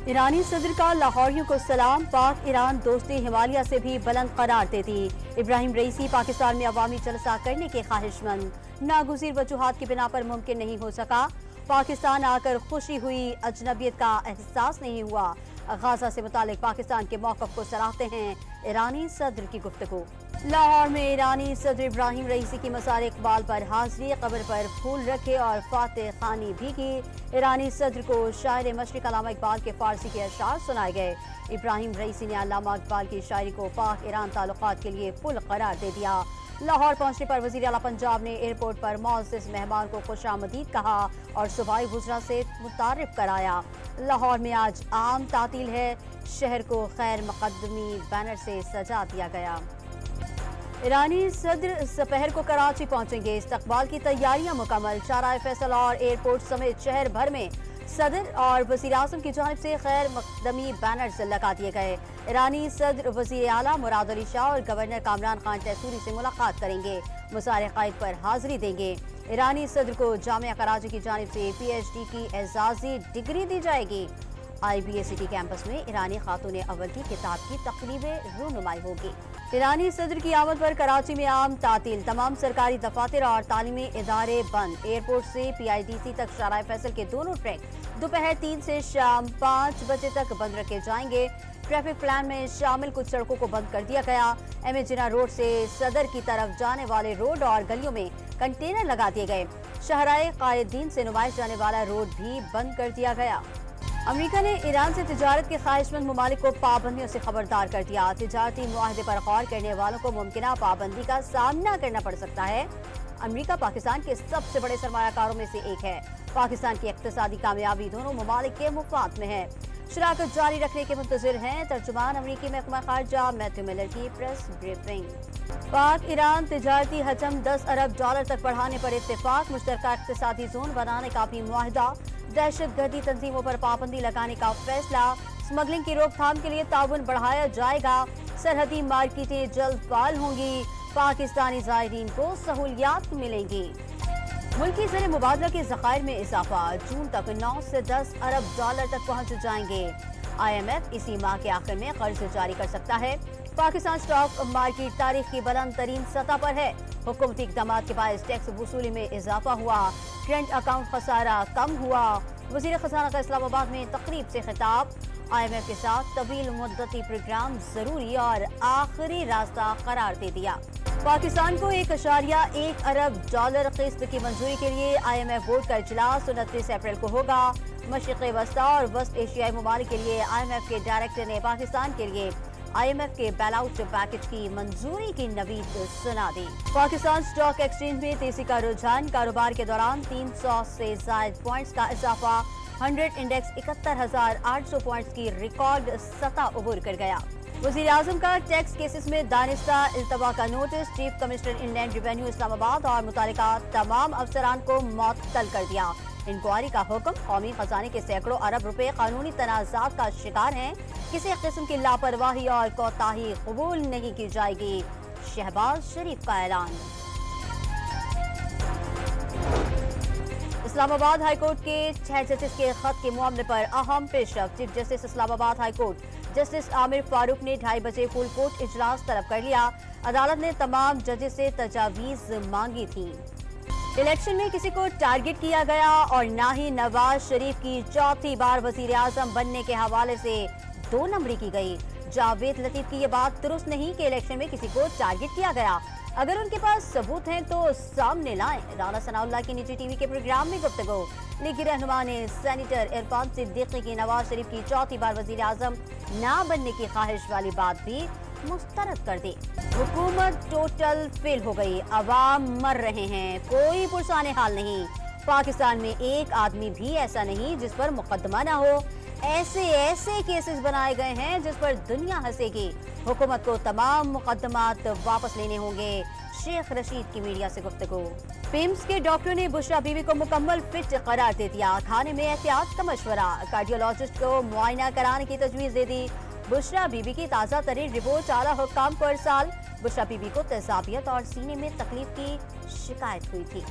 ईरानी सदर का लाहौरियों को सलाम। पाक ईरान दोस्ती हिमालय से भी बुलंद करार देती। इब्राहिम रईसी पाकिस्तान में अवामी जलसा करने के ख्वाहिशमंद, नागुज़ीर वजूहात की बिना पर मुमकिन नहीं हो सका। पाकिस्तान आकर खुशी हुई, अजनबियत का एहसास नहीं हुआ। गाजा से मुतालिक पाकिस्तान के मौक़िफ़ को सराहते हैं ईरानी सदर की गुफ्तगू। लाहौर में ईरानी सदर इब्राहिम रईसी की मज़ार इक़बाल पर हाज़री, कब्र पर फूल रखे और फातह ख़ानी भी की। ईरानी सदर को शायर मशरिक़ अल्लामा इक़बाल के फ़ारसी के अशआर सुनाए गए। इब्राहिम रईसी ने अल्लामा इक़बाल की शायरी को पाक ईरान ताल्लुक़ात के लिए पुल करार दे दिया। लाहौर पहुंचने पर वज़ीर आला पंजाब ने एयरपोर्ट पर मौज़ज़ मेहमान को खुशामदीद कहा और सूबाई वुज़रा से मुतारिफ कराया। लाहौर में आज आम तातील है, शहर को खैर मुक़द्दमी बैनर से सजा दिया गया। ईरानी सदर दोपहर को कराची पहुंचेंगे। इस्तकबाल की तैयारियां मुकम्मल। चाराए फैसल और एयरपोर्ट समेत शहर भर में सदर और वज़ीर आज़म की जानिब से खैर मुक़द्दमी बैनर्स लगा दिए गए। ईरानी सदर वज़ीर आला मुराद अली शाह और गवर्नर कामरान खान तैसूरी से मुलाकात करेंगे, मुसारे क़ायद पर हाज़िरी देंगे। ईरानी सदर को जामिया कराची की जानिब से PhD की एजाज़ी डिग्री दी जाएगी। IBSCT कैंपस में ईरानी खातून अव्वल की किताब की तक़रीब रूनुमाई होगी। ईरानी सदर की आमद पर कराची में आम तातील, तमाम सरकारी दफातर और तालीमी इदारे बंद। एयरपोर्ट से PIDC तक शाराए फैसल के दोनों ट्रैक दोपहर 3 से शाम 5 बजे तक बंद रखे जाएंगे। ट्रैफिक प्लान में शामिल कुछ सड़कों को बंद कर दिया गया। MA जिन्ना रोड से सदर की तरफ जाने वाले रोड और गलियों में कंटेनर लगा दिए गए। शहराए कायदीन से नुमाइश जाने वाला रोड भी बंद कर दिया गया। अमेरिका ने ईरान से तिजारत के ख्वाहिशमंद ममालिक को पाबंदियों से खबरदार कर दिया। तिजारती मुआहदे पर गौर करने वालों को मुमकिना पाबंदी का सामना करना पड़ सकता है। अमेरिका पाकिस्तान के सबसे बड़े सरमायाकारों में से एक है। पाकिस्तान की इक्तिसादी कामयाबी दोनों ममालिक के मुफाद में है। शराकत जारी रखने के मुंतज़िर हैं। तर्जुमान अमरीकी महकमा खारजा मैथ्यू मिलर की प्रेस ब्रीफिंग। पाक ईरान तिजारती हजम $10 अरब तक बढ़ाने पर इत्तेफाक। मुश्तरका इक्तिसादी जोन बनाने का भी मुआहदा। दहशतगर्दी तंजीमों पर पाबंदी लगाने का फैसला। स्मगलिंग की रोकथाम के लिए ताउन बढ़ाया जाएगा। सरहदी मार्केटें जल्द फाल होंगी। पाकिस्तानी ज़ायरीन को सहूलियात मिलेंगी। मुल्की ज़र मुबादला के ज़खायर में इजाफा। जून तक 9 से $10 अरब तक पहुंच जाएंगे। IMF इसी माह के आखिर में कर्ज जारी कर सकता है। पाकिस्तान स्टॉक मार्केट तारीख की बुलंद तरीन सतह पर है। हुकूमती इक़दाम के बायस टैक्स वसूली में इजाफा हुआ। करंट अकाउंट खसारा कम हुआ। वज़ीर ख़ज़ाना का इस्लामाबाद में तकरीब से खिताब। IMF के साथ तवील मुद्दती प्रोग्राम ज़रूरी और आखिरी रास्ता करार दे दिया। पाकिस्तान को $1.1 अरब किस्त की मंजूरी के लिए IMF बोर्ड का इजलास 29 अप्रैल को होगा। मशरिक़ वस्ता और वस्त एशियाई ममालिक के लिए IMF के डायरेक्टर ने पाकिस्तान के लिए IMF के बैलआउट पैकेज की मंजूरी की नवीद सुना दी। पाकिस्तान स्टॉक एक्सचेंज में तेजी का रुझान। कारोबार के दौरान 300 से ज़ायद पॉइंट्स का इजाफा। 100 इंडेक्स 71,800 पॉइंट्स की रिकॉर्ड सतह उबूर कर गया। वज़ीर आज़म का टैक्स केसेस में दानिस्ता इल्तवा का notice. Chief commissioner inland revenue Islamabad और मुतालिका तमाम अफसरान को मअतल कर दिया। इंक्वायरी का हुक्म। कौमी खजाने के सैकड़ों अरब रुपए कानूनी तनाज़ात का शिकार हैं। किसी किस्म की लापरवाही और कोताही कबूल नहीं की जाएगी। शहबाज शरीफ का ऐलान। इस्लामाबाद हाईकोर्ट के 6 जजेस के खत के मामले पर अहम पेशरफ। Chief justice Islamabad high court justice Aamir Farooq ने 2:30 बजे फुल कोर्ट इजलास तलब कर लिया। अदालत ने तमाम जजेस से तजावीज़ मांगी थी। इलेक्शन में किसी को टारगेट किया गया और ना ही नवाज शरीफ की चौथी बार वजीर आजम बनने के हवाले से 2 नंबरी की गई। जावेद लतीफ की ये बात दुरुस्त नहीं कि इलेक्शन में किसी को टारगेट किया गया। अगर उनके पास सबूत हैं तो सामने लाएं। राना सनाउल्लाह की निजी टीवी के प्रोग्राम में गुफ्तगू। लीगी रहनुमा ने सेनेटर इरफान सिद्दीकी की नवाज शरीफ की चौथी बार वजीर आजम ना बनने की ख्वाहिश वाली बात भी मुस्तरद कर दी। हुकूमत टोटल फेल हो गई। अवाम मर रहे हैं, कोई पुरसाने हाल नहीं। पाकिस्तान में एक आदमी भी ऐसा नहीं जिस पर मुकदमा ना हो। ऐसे केसेस बनाए गए हैं जिस पर दुनिया हंसेगी। हुकूमत को तमाम मुकदमात वापस लेने होंगे। शेख रशीद की मीडिया से गुफ्तगू। पिम्स के डॉक्टर ने बुशरा बीबी को मुकम्मल फिट करार दे दिया। खाने में एहतियात का मशवरा। कार्डियोलॉजिस्ट को मुआयना कराने की तजवीज़ दे दी। बुशरा बीबी की ताज़ा तरीन रिपोर्ट आला हुक्काम को इरसाल। बुशरा बीबी को तेजाबियत और सीने में तकलीफ की शिकायत हुई थी।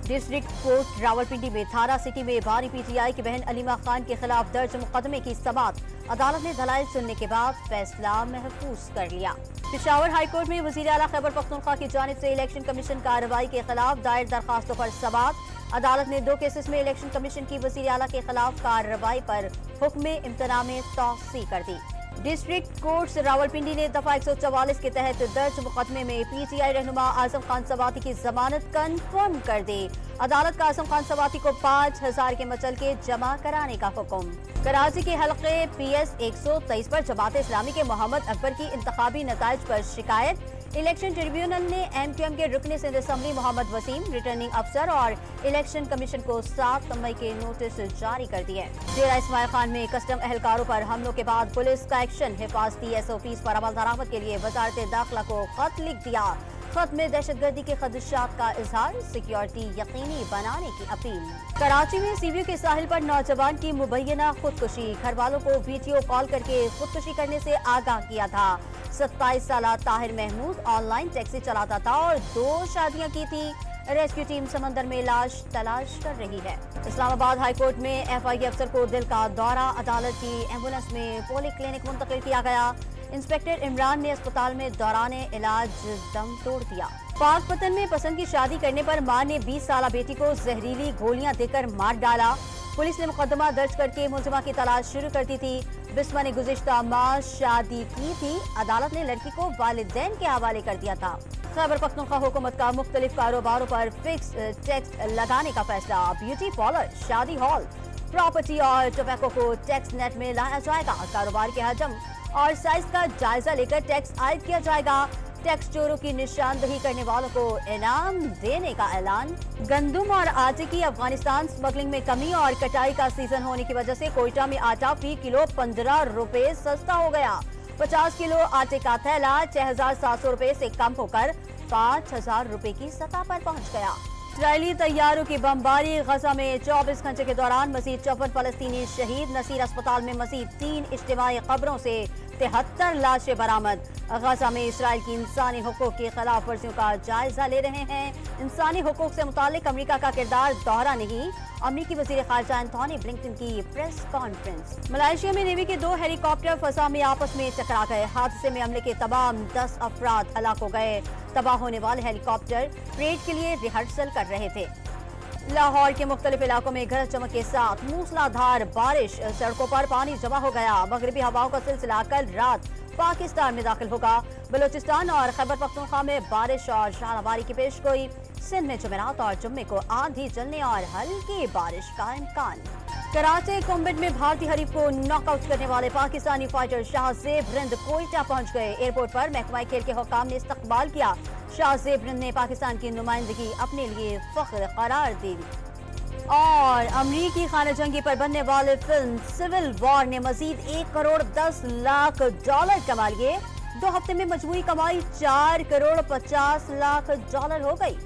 डिस्ट्रिक्ट कोर्ट रावलपिंडी में थाना सिटी में बानी पीटीआई की बहन अलीमा खान के खिलाफ दर्ज मुकदमे की समाअत अदालत ने दलाइल सुनने के बाद फैसला महफूज कर लिया। पेशावर हाई कोर्ट में वज़ीर आला खैबर पख्तूनख्वा की जानिब से इलेक्शन कमीशन कार्रवाई के खिलाफ दायर दरखास्तों पर समाअत। अदालत ने 2 केसेस में इलेक्शन कमीशन की वज़ीर आला के खिलाफ कार्रवाई पर हुक्म इम्तना में तौसी कर दी। डिस्ट्रिक्ट कोर्ट रावलपिंडी ने दफा 144 के तहत दर्ज मुकदमे में पीटीआई रहनुमा आजम खान सवाती की जमानत कंफर्म कर दी। अदालत का आजम खान सवाती को 5000 के मचलके जमा कराने का हुक्म। कराची के हलके PS 123 पर जमात इस्लामी के मोहम्मद अकबर की इंतखाबी नताइज पर शिकायत। इलेक्शन ट्रिब्यूनल ने MQM के रुकने सिंध असम्बली मोहम्मद वसीम, रिटर्निंग अफसर और इलेक्शन कमीशन को 7 मई के नोटिस जारी कर दिए। डेरा इस्माइल खान में कस्टम एहलकारों पर हमलों के बाद पुलिस का एक्शन। हिफाजती SOPs पर अमल दरामद के लिए वजारत दाखिला को खत लिख दिया। खत में दहशतगर्दी के खदशात का इजहार, सिक्योरिटी यकीनी बनाने की अपील। कराची में सीव्यू के साहिल पर नौजवान की मुबैना खुदकुशी। घर वालों को वीडियो कॉल करके खुदकुशी करने से आगाह किया था। 27 साल ताहिर महमूद ऑनलाइन टैक्सी चलाता था और 2 शादियां की थी। रेस्क्यू टीम समंदर में लाश तलाश कर रही है। इस्लामाबाद हाई कोर्ट में FI अफसर को दिल का दौरा। अदालत की एम्बुलेंस में पोली क्लिनिक मुंतकिल किया गया। इंस्पेक्टर इमरान ने अस्पताल में दौराने इलाज दम तोड़ दिया। पाकपतन में पसंद की शादी करने पर मां ने 20 साला बेटी को जहरीली गोलियां देकर मार डाला। पुलिस ने मुकदमा दर्ज करके मुलजिमा की तलाश शुरू कर दी थी। बिस्मा ने गुज़िश्ता माह शादी की थी। अदालत ने लड़की को वालिदैन के हवाले कर दिया था। खैबर पख्तूनख्वा हुकूमत का मुख्तलिफ कारोबारों पर फिक्स टैक्स लगाने का फैसला। ब्यूटी पार्लर, शादी हॉल, प्रॉपर्टी और टोबैको को टैक्स नेट में लाया जाएगा। कारोबार के हजम और साइज का जायजा लेकर टैक्स आयद किया जाएगा। टैक्स चोरों की निशानदही करने वालों को इनाम देने का ऐलान। गंदुम और आटे की अफगानिस्तान स्मगलिंग में कमी और कटाई का सीजन होने की वजह से कोयटा में आटा फी किलो 15 रुपए सस्ता हो गया। 50 किलो आटे का थैला 6700 रुपए से कम होकर 5000 रुपए की सतह पर पहुंच गया। इसराइली तैयारों की बमबारी। गजा में 24 घंटे के दौरान मजीद 54 फलस्तीनी शहीद। नसीर अस्पताल में मजीद 3 इज्तिमाई खबरों से 73 लाशें बरामद। गजा में इसराइल की इंसानी हुकूक की खिलाफ वर्जियों का जायजा ले रहे हैं। इंसानी हुकूक से मुतालिक अमरीका का किरदार दोहरा नहीं। अमरीकी वजीर खारजा एंथोनी ब्लिंकन की प्रेस कॉन्फ्रेंस। मलेशिया में नेवी के 2 हेलीकॉप्टर फजा में आपस में टकरा गए। हादसे में अमले के तमाम 10 अफराद हलाक हो गए। तबाह होने वाले हेलीकॉप्टर परेड के लिए रिहर्सल कर रहे थे। लाहौर के मुख्तलिफ इलाकों में गरज चमक के साथ मूसलाधार बारिश। सड़कों पर पानी जमा हो गया। मगरबी हवाओं का सिलसिला कल रात पाकिस्तान में दाखिल होगा। बलोचिस्तान और खैबर पख्तूनख्वा में बारिश और शाहबारी की पेशगोई। सिंध में जुमेरात और जुम्मे को आंधी चलने और हल्की बारिश का इम्कान। कराची कॉम्बैट में भारतीय हरीफ को नॉकआउट करने वाले पाकिस्तानी फाइटर शाहजेब रिंद कोयटा पहुंच गए। एयरपोर्ट पर महकमा खेल के हुक्काम ने इस्तकबाल किया। शाहजेब रिंद ने पाकिस्तान की नुमाइंदगी अपने लिए फख्र करार दी। और अमरीकी खाना जंगी पर बनने वाले फिल्म सिविल वॉर ने मजीद 1 करोड़ 10 लाख डॉलर कमा लिए। 2 हफ्ते में मजमूई कमाई 4 करोड़ 50 लाख डॉलर हो गई।